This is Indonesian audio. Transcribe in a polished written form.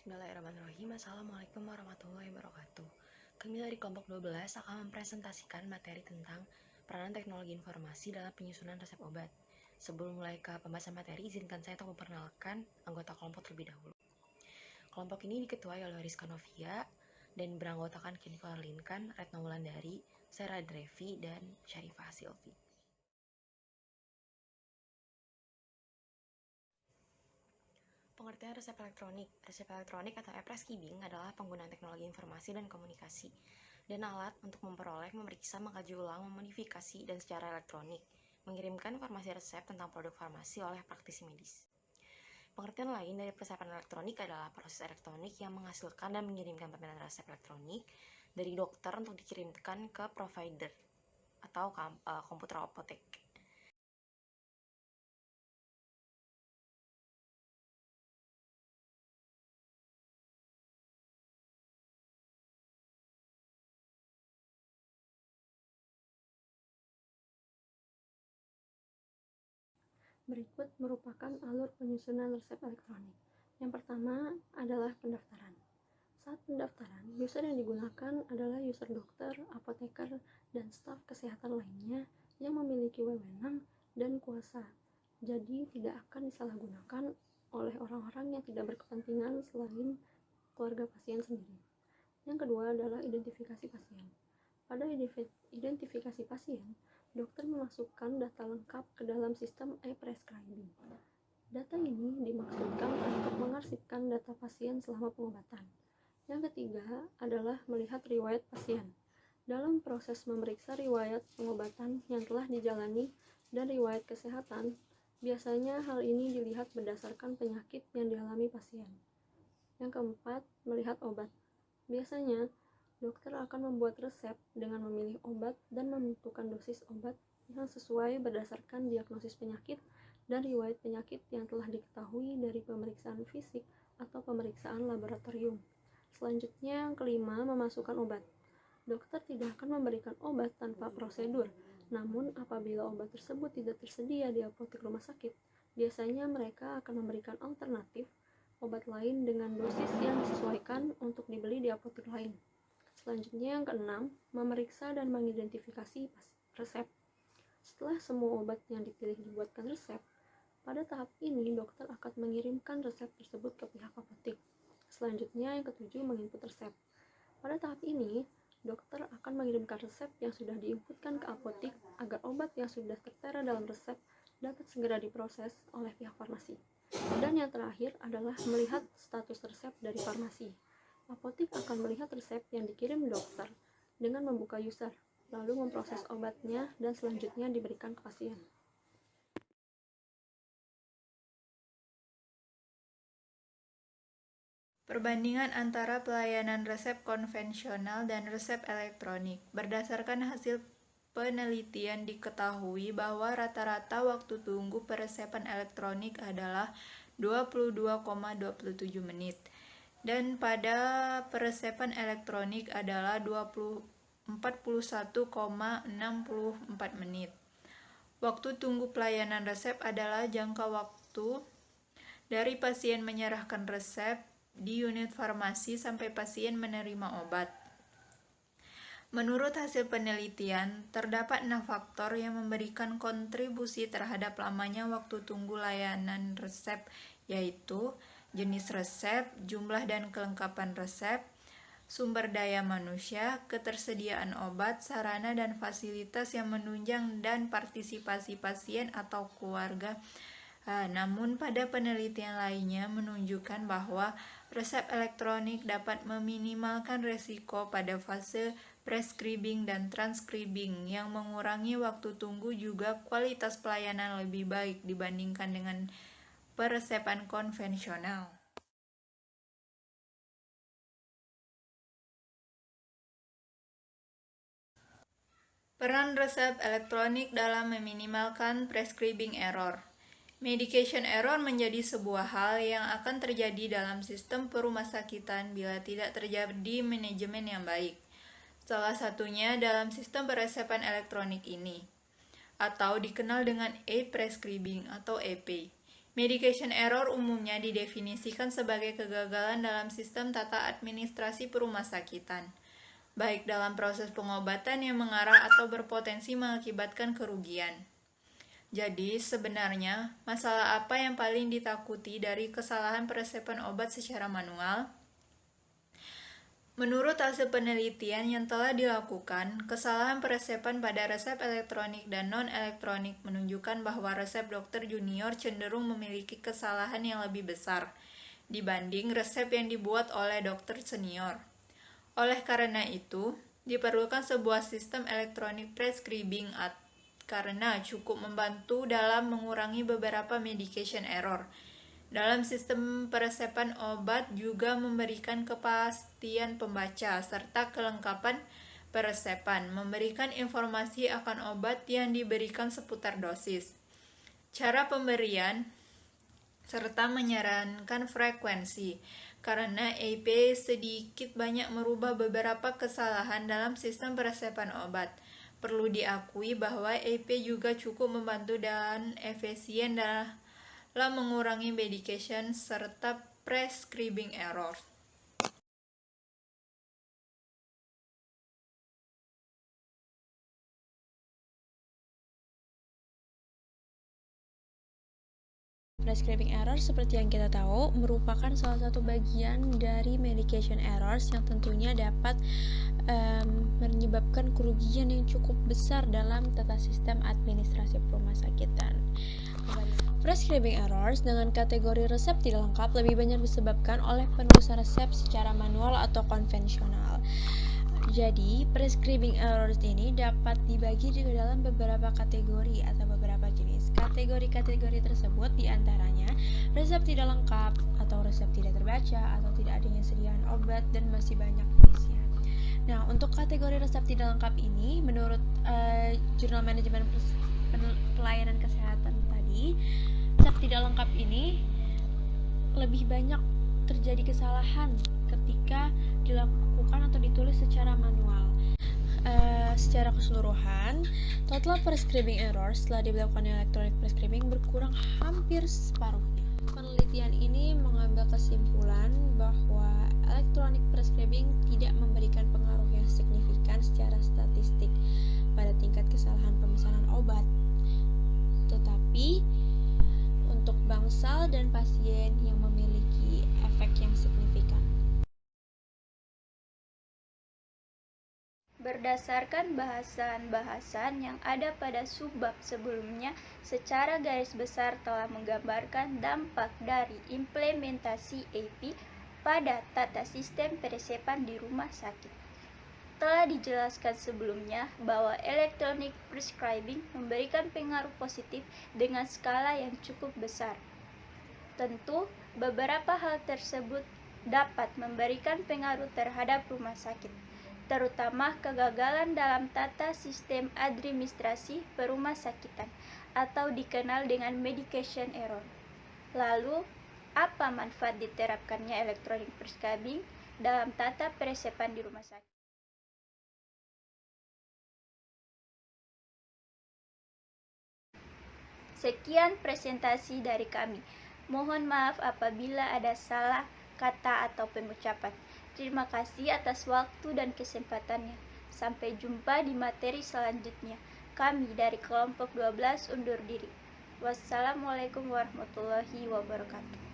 Bismillahirrahmanirrahim. Assalamualaikum warahmatullahi wabarakatuh. Kami dari kelompok 12 akan mempresentasikan materi tentang peranan teknologi informasi dalam penyusunan resep obat. Sebelum mulai ke pembahasan materi, izinkan saya untuk memperkenalkan anggota kelompok terlebih dahulu. Kelompok ini diketuai oleh Rizka Novia dan beranggotakan Kinva Linkan, Retno Wulandari, Sarah Drevi, dan Syarifah Silvi. Pengertian resep elektronik. Resep elektronik atau e-prescribing adalah penggunaan teknologi informasi dan komunikasi dan alat untuk memperoleh, memeriksa, mengkaji ulang, memodifikasi, dan secara elektronik mengirimkan informasi resep tentang produk farmasi oleh praktisi medis. Pengertian lain dari persepan elektronik adalah proses elektronik yang menghasilkan dan mengirimkan permintaan resep elektronik dari dokter untuk dikirimkan ke provider atau komputer apotek. Berikut merupakan alur penyusunan resep elektronik. Yang pertama adalah pendaftaran. Saat pendaftaran, user yang digunakan adalah user dokter, apoteker, dan staf kesehatan lainnya yang memiliki wewenang dan kuasa. Jadi tidak akan disalahgunakan oleh orang-orang yang tidak berkepentingan selain keluarga pasien sendiri. Yang kedua adalah identifikasi pasien. Pada identifikasi pasien, dokter memasukkan data lengkap ke dalam sistem e-prescribing. Data ini dimaksudkan untuk mengarsipkan data pasien selama pengobatan. Yang ketiga adalah melihat riwayat pasien. Dalam proses memeriksa riwayat pengobatan yang telah dijalani dan riwayat kesehatan, biasanya hal ini dilihat berdasarkan penyakit yang dialami pasien. Yang keempat, melihat obat. Biasanya, dokter akan membuat resep dengan memilih obat dan menentukan dosis obat yang sesuai berdasarkan diagnosis penyakit dan riwayat penyakit yang telah diketahui dari pemeriksaan fisik atau pemeriksaan laboratorium. Selanjutnya, yang kelima, memasukkan obat. Dokter tidak akan memberikan obat tanpa prosedur, namun apabila obat tersebut tidak tersedia di apotek rumah sakit, biasanya mereka akan memberikan alternatif obat lain dengan dosis yang disesuaikan untuk dibeli di apotek lain. Selanjutnya yang keenam, memeriksa dan mengidentifikasi resep. Setelah semua obat yang dipilih dibuatkan resep, pada tahap ini dokter akan mengirimkan resep tersebut ke pihak apotek. Selanjutnya yang ketujuh, menginput resep. Pada tahap ini, dokter akan mengirimkan resep yang sudah diinputkan ke apotek agar obat yang sudah tertera dalam resep dapat segera diproses oleh pihak farmasi. Dan yang terakhir adalah melihat status resep dari farmasi. Apotek akan melihat resep yang dikirim dokter dengan membuka user, lalu memproses obatnya dan selanjutnya diberikan ke pasien. Perbandingan antara pelayanan resep konvensional dan resep elektronik. Berdasarkan hasil penelitian diketahui bahwa rata-rata waktu tunggu peresepan elektronik adalah 22,27 menit dan pada peresepan elektronik adalah 41,64 menit. Waktu tunggu pelayanan resep adalah jangka waktu dari pasien menyerahkan resep di unit farmasi sampai pasien menerima obat. Menurut hasil penelitian, terdapat 6 faktor yang memberikan kontribusi terhadap lamanya waktu tunggu layanan resep, yaitu jenis resep, jumlah dan kelengkapan resep, sumber daya manusia, ketersediaan obat, sarana dan fasilitas yang menunjang, dan partisipasi pasien atau keluarga. Namun pada penelitian lainnya menunjukkan bahwa resep elektronik dapat meminimalkan resiko pada fase prescribing dan transcribing yang mengurangi waktu tunggu, juga kualitas pelayanan lebih baik dibandingkan dengan peresepan konvensional. Peran resep elektronik dalam meminimalkan prescribing error. Medication error menjadi sebuah hal yang akan terjadi dalam sistem perumasakitan bila tidak terjadi manajemen yang baik. Salah satunya dalam sistem peresepan elektronik ini, atau dikenal dengan e-prescribing atau EP. Medication error umumnya didefinisikan sebagai kegagalan dalam sistem tata administrasi perumahsakitan, baik dalam proses pengobatan yang mengarah atau berpotensi mengakibatkan kerugian. Jadi, sebenarnya, masalah apa yang paling ditakuti dari kesalahan peresepan obat secara manual? Menurut hasil penelitian yang telah dilakukan, kesalahan peresepan pada resep elektronik dan non-elektronik menunjukkan bahwa resep dokter junior cenderung memiliki kesalahan yang lebih besar dibanding resep yang dibuat oleh dokter senior. Oleh karena itu, diperlukan sebuah sistem elektronik prescribing karena cukup membantu dalam mengurangi beberapa medication error. Dalam sistem peresepan obat juga memberikan kepastian pembaca serta kelengkapan peresepan, memberikan informasi akan obat yang diberikan seputar dosis, cara pemberian, serta menyarankan frekuensi. Karena EP sedikit banyak merubah beberapa kesalahan dalam sistem peresepan obat. Perlu diakui bahwa EP juga cukup membantu dan efisien dalam mengurangi medication serta prescribing error. Prescribing error seperti yang kita tahu merupakan salah satu bagian dari medication errors yang tentunya dapat menyebabkan kerugian yang cukup besar dalam tata sistem administrasi perumahsakitan. Prescribing errors dengan kategori resep tidak lengkap lebih banyak disebabkan oleh penulisan resep secara manual atau konvensional. Jadi, prescribing errors ini dapat dibagi ke dalam beberapa kategori atau beberapa jenis. Kategori-kategori tersebut diantaranya resep tidak lengkap atau resep tidak terbaca atau tidak adanya sediaan obat dan masih banyak jenisnya. Nah, untuk kategori resep tidak lengkap ini, menurut Jurnal Manajemen Pelayanan Kesehatan tadi, resep tidak lengkap ini lebih banyak terjadi kesalahan ketika dilakukan atau ditulis secara manual. Secara keseluruhan, total prescribing errors setelah dilakukan electronic prescribing berkurang hampir separuhnya. Penelitian ini mengambil kesimpulan bahwa electronic prescribing tidak memberikan pengaruh yang signifikan secara statistik pada tingkat kesalahan pemesanan obat. Tetapi, untuk bangsal dan pasien yang memiliki efek yang signifikan. Berdasarkan bahasan-bahasan yang ada pada subbab sebelumnya, secara garis besar telah menggambarkan dampak dari implementasi EP pada tata sistem peresepan di rumah sakit. Telah dijelaskan sebelumnya bahwa electronic prescribing memberikan pengaruh positif dengan skala yang cukup besar. Tentu, beberapa hal tersebut dapat memberikan pengaruh terhadap rumah sakit, terutama kegagalan dalam tata sistem administrasi perumahsakitan atau dikenal dengan medication error. Lalu, apa manfaat diterapkannya electronic prescribing dalam tata peresepan di rumah sakit? Sekian presentasi dari kami. Mohon maaf apabila ada salah kata atau pengucapan. Terima kasih atas waktu dan kesempatannya. Sampai jumpa di materi selanjutnya. Kami dari kelompok 12 undur diri. Wassalamualaikum warahmatullahi wabarakatuh.